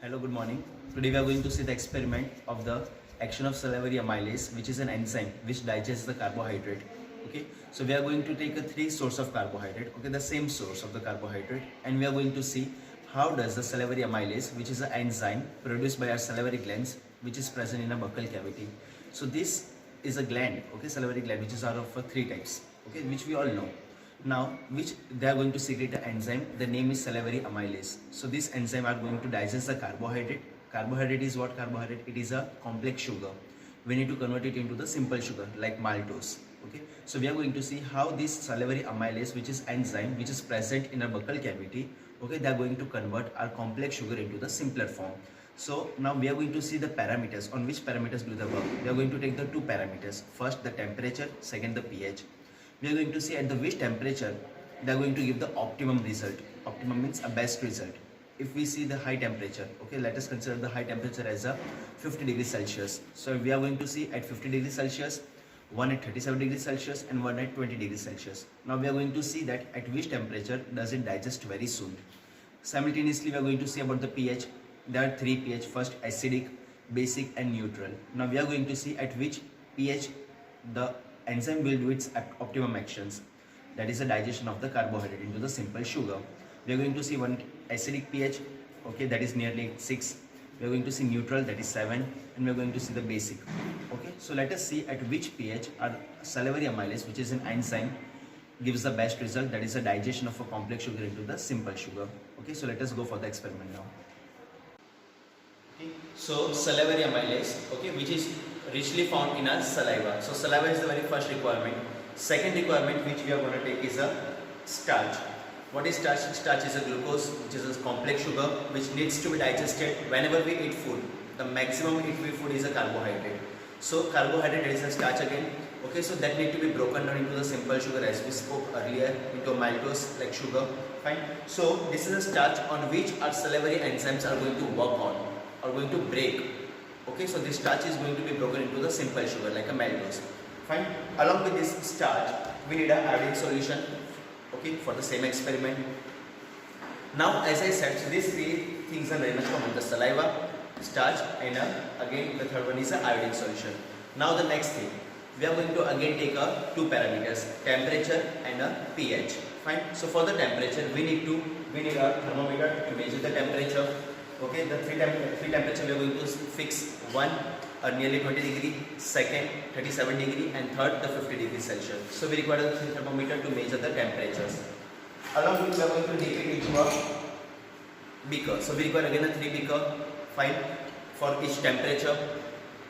Hello, good morning. Today we are going to see the experiment of the action of salivary amylase, which is an enzyme which digests the carbohydrate. Okay, so we are going to take a three source of carbohydrate. Okay, the same source of the carbohydrate, and we are going to see how does the salivary amylase, which is an enzyme produced by our salivary glands, which is present in a buccal cavity. So this is a gland, okay, salivary gland, which is out of three types, okay, which we all know. Now, which they are going to secrete an enzyme, the name is salivary amylase. So this enzyme are going to digest the carbohydrate. Carbohydrate is what carbohydrate? It is a complex sugar. We need to convert it into the simple sugar like maltose. Okay, so we are going to see how this salivary amylase, which is enzyme which is present in our buccal cavity, okay, they are going to convert our complex sugar into the simpler form. So now we are going to see the parameters. On which parameters do they work? We are going to take the two parameters. First the temperature, second the pH. We are going to see at the which temperature they are going to give the optimum result. Optimum means a best result. If we see the high temperature, okay, let us consider the high temperature as a 50 degrees Celsius. So we are going to see at 50 degrees Celsius, one at 37 degrees Celsius and one at 20 degrees Celsius. Now we are going to see that at which temperature does it digest very soon. Simultaneously we are going to see about the pH. There are three pH, first acidic, basic and neutral. Now we are going to see at which pH the enzyme will do its optimum actions, that is the digestion of the carbohydrate into the simple sugar. We are going to see one acidic pH, okay, that is nearly 6. We are going to see neutral, that is 7, and we are going to see the basic. Okay, so let us see at which pH our salivary amylase, which is an enzyme, gives the best result, that is the digestion of a complex sugar into the simple sugar. Okay, so let us go for the experiment now. Okay, so salivary amylase, okay, which is richly found in our saliva. So saliva is the very first requirement. Second requirement which we are going to take is a starch. What is starch? Starch is a glucose, which is a complex sugar which needs to be digested whenever we eat food. The maximum if we food is a carbohydrate. So carbohydrate is a starch again. Okay, so that need to be broken down into the simple sugar as we spoke earlier, into maltose like sugar. Fine. So this is a starch on which our salivary enzymes are going to work on, are going to break. Okay, so this starch is going to be broken into the simple sugar like a maltose. Fine. Along with this starch, we need an iodine solution. Okay, for the same experiment. Now, as I said, so these three things are very much common: the saliva, starch, and again the third one is an iodine solution. Now, the next thing, we are going to again take two parameters: temperature and pH. Fine. So for the temperature, we need a thermometer to measure the temperature. Okay, the three temperature we are going to fix: one nearly 20 degree, second 37 degree, and third the 50 degrees Celsius. So we require the thermometer to measure the temperatures. Along with we are going to dip it into a beaker. So we require again a 3 beaker, fine, for each temperature.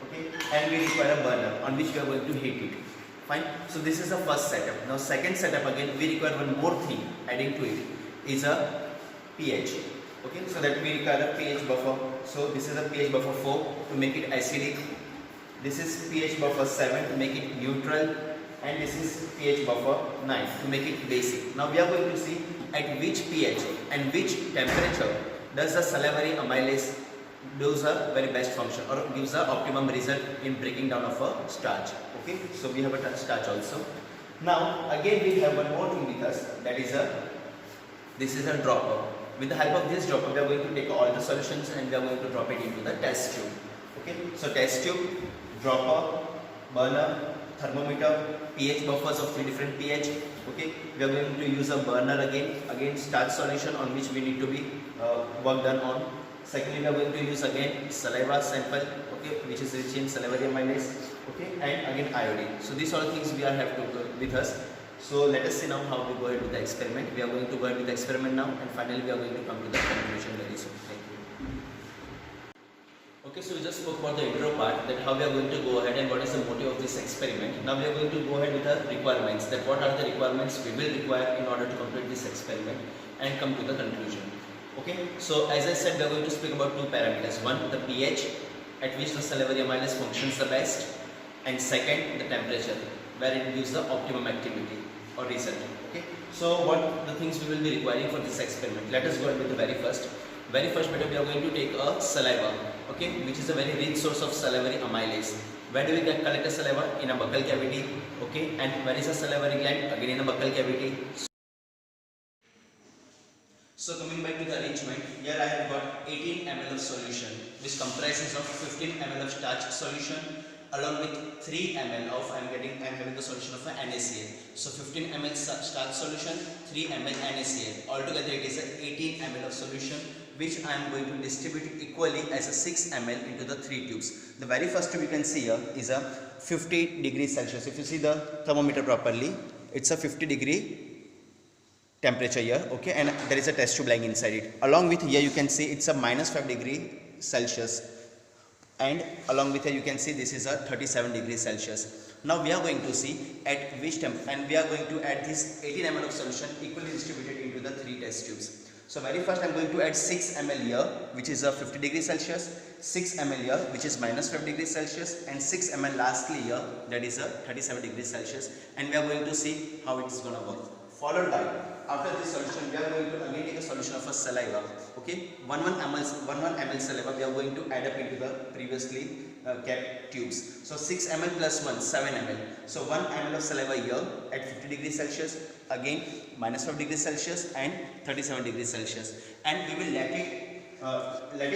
Okay, and we require a burner on which we are going to heat it. Fine. So this is the first setup. Now second setup, again we require one more thing adding to it is a pH. Okay, so that we require a pH buffer. So this is a pH buffer 4 to make it acidic. This is pH buffer 7 to make it neutral, and this is pH buffer 9 to make it basic. Now we are going to see at which pH and which temperature does the salivary amylase does a very best function or gives a optimum result in breaking down of a starch. Okay, so we have a starch also. Now again we have one more thing with us, that is this is a dropper. With the help of this dropper, we are going to take all the solutions and we are going to drop it into the test tube. Okay, so test tube, dropper, burner, thermometer, pH buffers of 3 different pH. Okay, we are going to use a burner again starch solution on which we need to be work done on. Secondly, we are going to use again saliva sample, okay, which is rich in salivary amylase, okay, and again iodine. So these are the things we are have to go with us. So let us see now how to go ahead with the experiment. We are going to go ahead with the experiment now, and finally we are going to come to the conclusion very soon. Thank you. Okay, so we just spoke about the intro part, that how we are going to go ahead and what is the motive of this experiment. Now we are going to go ahead with the requirements, that what are the requirements we will require in order to complete this experiment and come to the conclusion. Okay, so as I said, we are going to speak about two parameters. One, the pH at which the salivary amylase functions the best, and second, the temperature where it gives the optimum activity or result. Okay, so what the things we will be requiring for this experiment? Let us go ahead with the very first method. We are going to take a saliva, okay, which is a very rich source of salivary amylase. Where do we collect a saliva? In a buccal cavity. Okay, and where is a salivary gland? Again in a buccal cavity. So coming back to the arrangement, here I have got 18 ml of solution which comprises of 15 ml of starch solution along with 3 ml of I am having the solution of NaCl. So 15 ml starch solution, 3 ml NaCl. Altogether it is a 18 ml of solution which I am going to distribute equally as a 6 ml into the 3 tubes. The very first tube you can see here is a 50 degrees Celsius. If you see the thermometer properly, it's a 50 degree temperature here, okay, and there is a test tube lying inside it. Along with here you can see it's a -5 degree Celsius, and along with here you can see this is a 37 degrees Celsius. Now we are going to see at which temp, and we are going to add this 18 ml of solution equally distributed into the 3 test tubes. So very first I am going to add 6 ml here, which is a 50 degrees Celsius, 6 ml here, which is -5 degrees Celsius, and 6 ml lastly here, that is a 37 degrees Celsius, and we are going to see how it is going to work. Followed by, after this solution, we are going to again take a solution of a saliva. Okay, 1 ml saliva we are going to add up into the previously kept tubes. So 6 ml plus 1, 7 ml. So 1 ml of saliva here at 50 degrees Celsius, again -5 degrees Celsius and 37 degrees Celsius, and we will let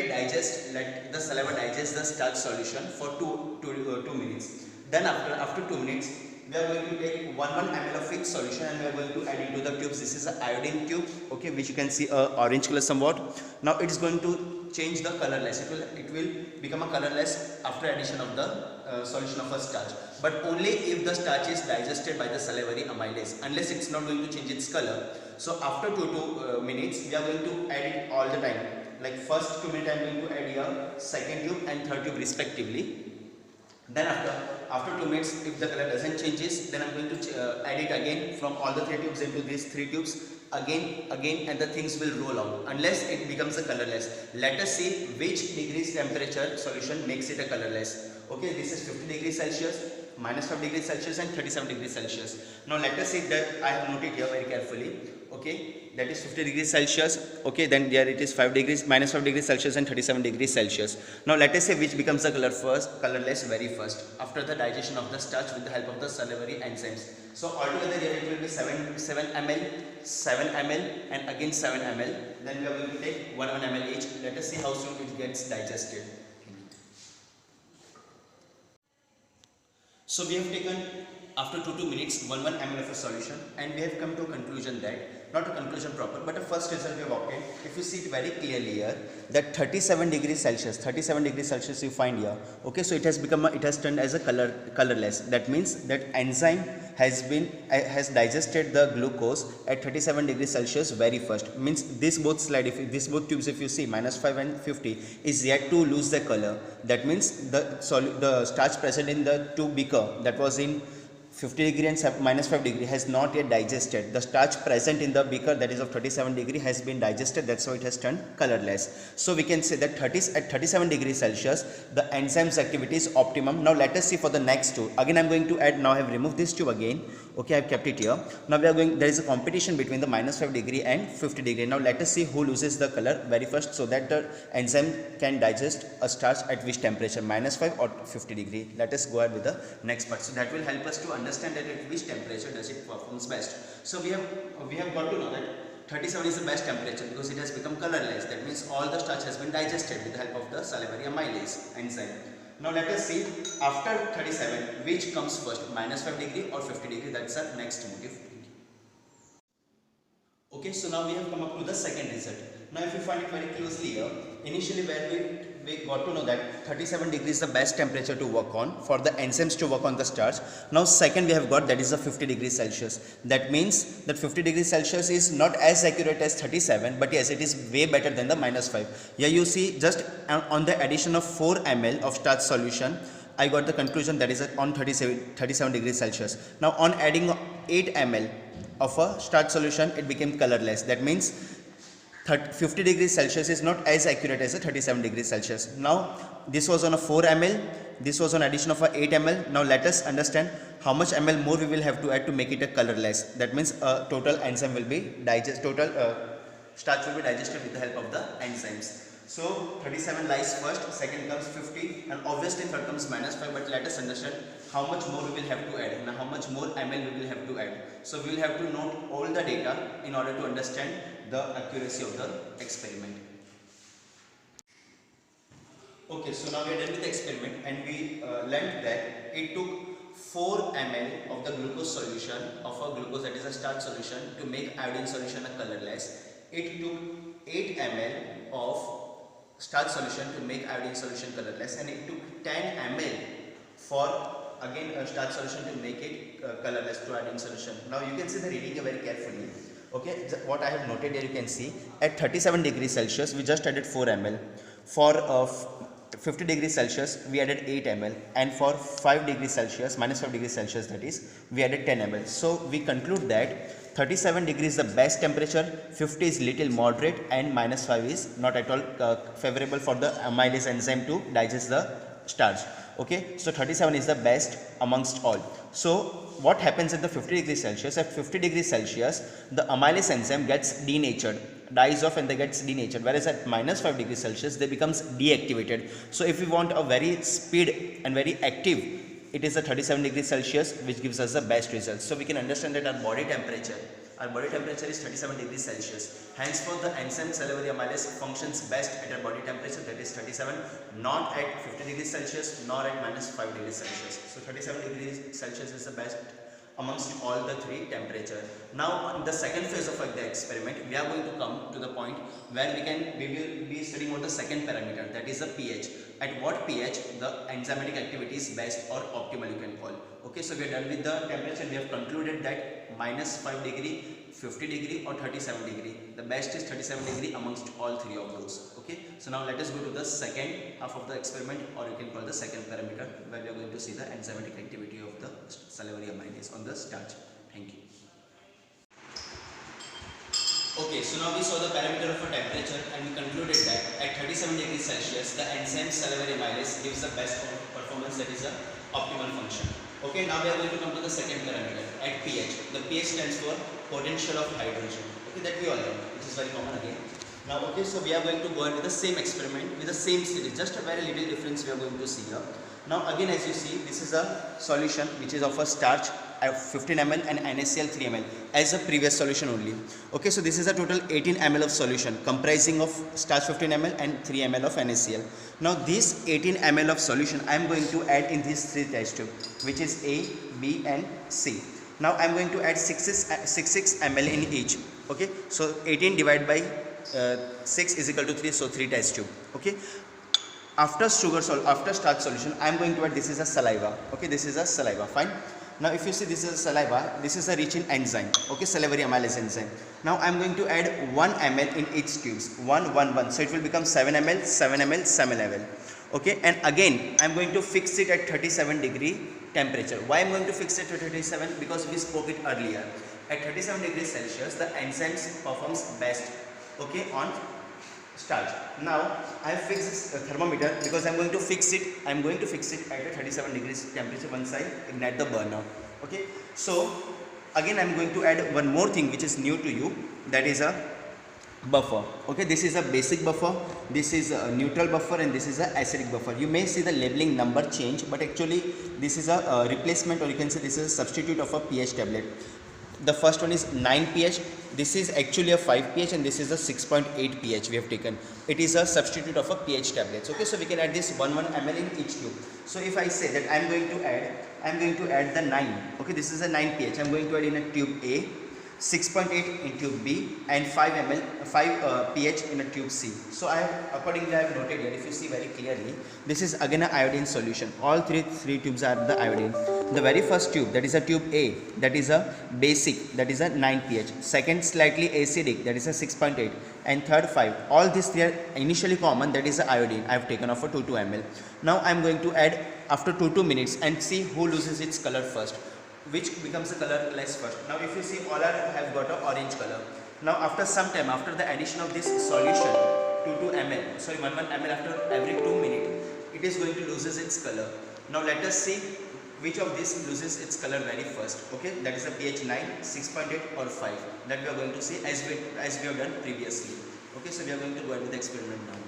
it digest. Let the saliva digest the starch solution for 2 minutes. Then after 2 minutes, we are going to take 1 ml of each solution and we are going to add into the tubes. This is an iodine tube, okay, which you can see orange color somewhat. Now it is going to change the colorless. It will become a colorless after addition of the solution of a starch, but only if the starch is digested by the salivary amylase, unless it's not going to change its color. So after 2 minutes, we are going to add it all the time. Like first 2 minutes I am going to add here, second tube and third tube respectively. Then after 2 minutes, if the color doesn't changes, then I'm going to add it again from all the 3 tubes into these 3 tubes again, and the things will roll out unless it becomes a colorless. Let us see which degrees temperature solution makes it a colorless. Okay, this is 50 degrees Celsius, -5 degrees Celsius and 37 degrees Celsius. Now let us see that I have noted here very carefully. Okay, that is 50 degrees Celsius. Okay, then there it is -5 degrees Celsius and 37 degrees Celsius. Now let us say which becomes the colorless very first after the digestion of the starch with the help of the salivary enzymes. So altogether here it will be 7 ml and again 7 ml. Then we are going to take 1 ml each. Let us see how soon it gets digested. So we have taken after 2 minutes 1 ml of a solution, and we have come to a conclusion that, not a conclusion proper, but a first result we have obtained. If you see it very clearly here, that 37 degrees Celsius you find here. Okay, so it has turned as a colorless. That means that enzyme has digested the glucose at 37 degrees Celsius very first. Means this both tubes, if you see -5 and 50, is yet to lose the color. That means the starch present in the tube beaker that was in 50 degree and -5 degree has not yet digested. The starch present in the beaker that is of 37 degree has been digested. That's why it has turned colorless. So we can say that at 37 degrees Celsius the enzyme's activity is optimum. Now let us see for the next tube. Again I am going to add. Now I have removed this tube again. Okay, I have kept it here. Now there is a competition between the -5 degree and 50 degree. Now let us see who loses the color very first, so that the enzyme can digest a starch at which temperature, -5 or 50 degree. Let us go ahead with the next part. So that will help us to understand that at which temperature does it performs best. So we have got to know that 37 is the best temperature because it has become colorless. That means all the starch has been digested with the help of the salivary amylase enzyme. Now let us see after 37 which comes first, -5 degree or 50 degree. That's our next motive. Okay, so now we have come up to the second result. Now if you find it very closely here, initially where we got to know that 37 degrees is the best temperature to work on for the enzymes to work on the starch. Now second we have got, that is a 50 degrees Celsius. That means that 50 degrees Celsius is not as accurate as 37, but yes, it is way better than the -5. Here you see just on the addition of 4 ml of starch solution, I got the conclusion that is on 37 degrees Celsius. Now on adding 8 ml of a starch solution, it became colorless. That means 50 degrees Celsius is not as accurate as a 37 degrees Celsius. Now this was on a 4 ml, this was on addition of a 8 ml. Now let us understand how much ml more we will have to add to make it a colorless. That means total enzyme will be starch will be digested with the help of the enzymes. So 37 lies first, second comes 50, and obviously third comes -5, but let us understand how much more we will have to add and how much more ml we will have to add. So we will have to note all the data in order to understand the accuracy of the experiment. Okay, so now we are done with the experiment and we learned that it took 4 ml of the glucose solution of a glucose, that is a starch solution, to make iodine solution a colorless. It took 8 ml of starch solution to make iodine solution colorless, and it took 10 ml for again a starch solution to make it colorless to iodine solution. Now you can see the reading very carefully. Okay, what I have noted here, you can see at 37 degrees Celsius we just added 4 ml. For 50 degrees Celsius we added 8 ml, and for 5 degrees Celsius, minus 5 degrees Celsius, that is, we added 10 ml. So we conclude that 37 degrees is the best temperature, 50 is little moderate, and minus 5 is not at all favorable for the amylase enzyme to digest the starch. Okay, so 37 is the best amongst all. So what happens at the 50 degrees Celsius? At 50 degrees Celsius the amylase enzyme gets denatured, dies off, and they gets denatured, whereas at minus 5 degrees Celsius they becomes deactivated. So if we want a very speed and very active, it is a 37 degrees Celsius which gives us the best results. So we can understand that our body temperature is 37 degrees Celsius. Henceforth the enzyme salivary amylase functions best at a body temperature, that is 37, not at 50 degrees Celsius nor at minus 5 degrees Celsius. So 37 degrees Celsius is the best amongst all the 3 temperature. Now in the second phase of the experiment we are going to come to the point where we will be studying about the second parameter, that is the pH. At what pH the enzymatic activity is best or optimal, you can call. Okay, so we are done with the temperature. We have concluded that minus 5 degree, 50 degree or 37 degree. The best is 37 degree amongst all 3 of those. Okay, so now let us go to the second half of the experiment, or you can call the second parameter, where we are going to see the enzymatic activity of the salivary amylase on the starch. Thank you. Okay, so now we saw the parameter of a temperature and we concluded that at 37 degrees Celsius the enzyme salivary amylase gives the best performance, that is the optimal function. Okay, now we are going to come to the second parameter at pH. The pH stands for potential of hydrogen. Okay, that we all know, which is very common again. Now, okay, so we are going to go on with the same experiment with the same series, just a very little difference we are going to see here. Now again, as you see, this is a solution which is of a starch 15 ml and NaCl 3 ml as a previous solution only. Okay, so this is a total 18 ml of solution comprising of starch 15 ml and 3 ml of NaCl. Now this 18 ml of solution I am going to add in these 3 test tubes, which is A, B and C. Now I am going to add 6 ml in each. Okay, so 18 divided by 6 is equal to 3, so 3 test tube. Okay, after starch solution I am going to add, this is a saliva. Okay, this is a saliva, fine. Now if you see, this is a saliva, this is a rich in enzyme, okay, salivary amylase enzyme. Now I am going to add 1 ml in each tubes, 1 1 1, so it will become 7 ml 7 ml 7 ml. Okay, and again I am going to fix it at 37 degree temperature. Why I am going to fix it at 37? Because we spoke it earlier. At 37 degrees Celsius the enzymes performs best, okay, on starch. Now I have fixed this thermometer because I am going to fix it. I am going to fix it at a 37 degrees temperature once I ignite the burner. Okay. So again I am going to add one more thing which is new to you, that is a buffer. Okay, this is a basic buffer, this is a neutral buffer, and this is a acidic buffer. You may see the labeling number change, but actually this is a replacement, or you can say this is a substitute of a pH tablet. The first one is 9 pH. This is actually a 5 pH, and this is a 6.8 pH we have taken. It is a substitute of a pH tablets. Okay, so we can add this 1 ml in each tube. So if I say that I am going to add the 9. Okay, this is a 9 pH. I am going to add in a tube A, 6.8 in tube B, and 5 pH in a tube C. So accordingly I have noted here. If you see very clearly, this is again an iodine solution. All three tubes are the iodine. The very first tube, that is a tube A, that is a basic, that is a 9 pH. Second, slightly acidic, that is a 6.8, and third 5. All these three are initially common, that is a iodine. I have taken off for 2 ml. Now I am going to add after 2 minutes and see who loses its color first, which becomes the colorless first. Now if you see, all have got an orange color. Now after some time, after the addition of this solution, 1 ml after every 2 minutes, it is going to loses its color. Now let us see which of these loses its color very first. Okay, that is a pH 9, 6.8 or 5. That we are going to see as we have done previously. Okay, so we are going to go ahead with the experiment now.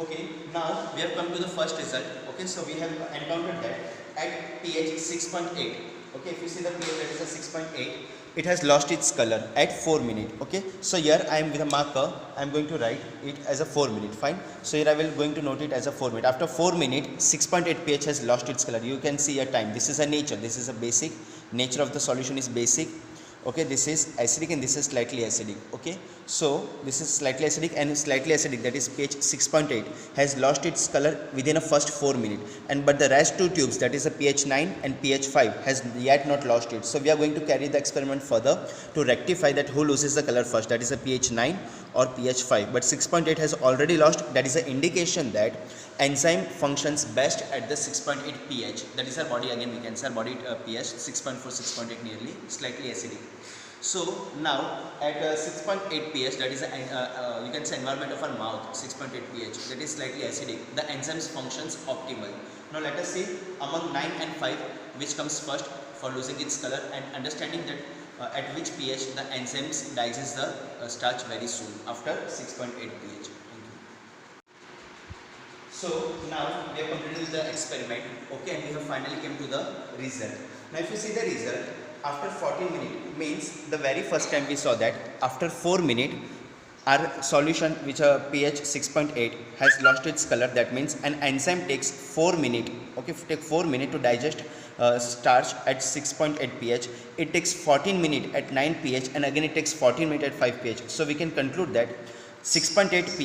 Okay, now we have come to the first result. Okay, so we have encountered that at pH 6.8. Okay, if you see the pH, that is a 6.8, it has lost its color at 4 minutes. Okay, so here I am with a marker, I am going to write it as a 4 minute. Fine. So here I will going to note it as a 4 minute. After 4 minutes, 6.8 pH has lost its color. You can see a time. This is a nature. This is a basic nature of the solution is basic. Okay, this is acidic and this is slightly acidic. Okay, so this is slightly acidic and slightly acidic, that is pH 6.8 has lost its color within a first 4 minutes, and but the rest two tubes, that is a pH 9 and pH 5, has yet not lost it. So we are going to carry the experiment further to rectify that who loses the color first, that is a pH 9 or pH 5. But 6.8 has already lost, that is an indication that enzyme functions best at the 6.8 pH. That is our body, again we can say our body pH 6.4, 6.8 nearly, slightly acidic. So now at 6.8 pH, that is you can say environment of our mouth, 6.8 pH, that is slightly acidic, the enzymes functions optimal. Now let us see among 9 and 5 which comes first for losing its color, and understanding that at which pH the enzymes digest the starch very soon after 6.8 pH. So now we have completed the experiment, okay, and we have finally came to the result. Now if you see the result, after 14 minutes, means the very first time we saw that after 4 minutes our solution which a pH 6.8 has lost its color. That means an enzyme takes 4 minutes, okay, take 4 minutes to digest starch at 6.8 pH. It takes 14 minutes at 9 pH, and again it takes 14 minutes at 5 pH. So we can conclude that 6.8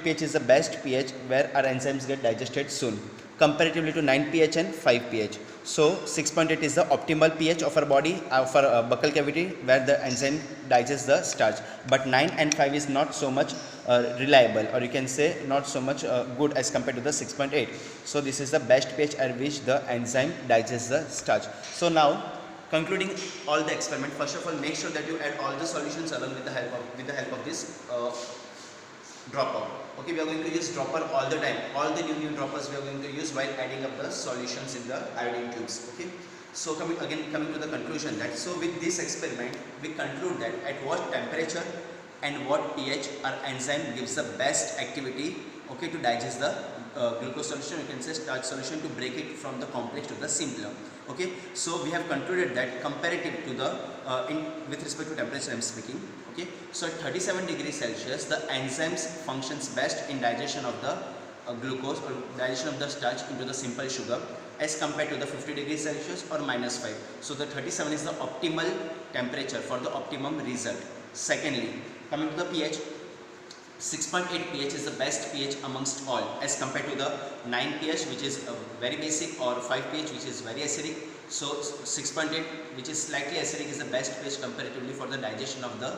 pH is the best pH where our enzymes get digested soon, comparatively to 9 pH and 5 pH. So 6.8 is the optimal pH of our body, of our buccal cavity, where the enzyme digests the starch. But 9 and 5 is not so much reliable, or you can say not so much good as compared to the 6.8. So this is the best pH at which the enzyme digests the starch. So now, concluding all the experiment, first of all make sure that you add all the solutions along with the help of this dropper. Okay, we are going to use dropper all the time. All the new droppers we are going to use while adding up the solutions in the iodine tubes. Okay, so coming to the conclusion, that so with this experiment we conclude that at what temperature and what pH our enzyme gives the best activity, okay, to digest the glucose solution, you can say starch solution, to break it from the complex to the simpler. Okay, so we have concluded that comparative to the with respect to temperature I am speaking. Okay, so at 37 degrees Celsius the enzymes functions best in digestion of the glucose, or digestion of the starch into the simple sugar, as compared to the 50 degrees Celsius or -5. So the 37 is the optimal temperature for the optimum result. Secondly, coming to the pH, 6.8 pH is the best pH amongst all, as compared to the 9 pH which is very basic, or 5 pH which is very acidic. So 6.8 which is slightly acidic is the best pH comparatively for the digestion of the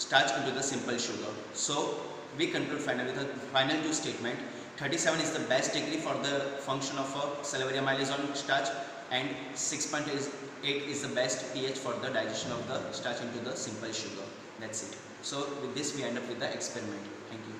starch into the simple sugar. So we conclude finally with the final two statement. 37 is the best degree for the function of a salivary amylase on starch, and 6.8 is the best pH for the digestion of the starch into the simple sugar. That's it. So with this we end up with the experiment. Thank you.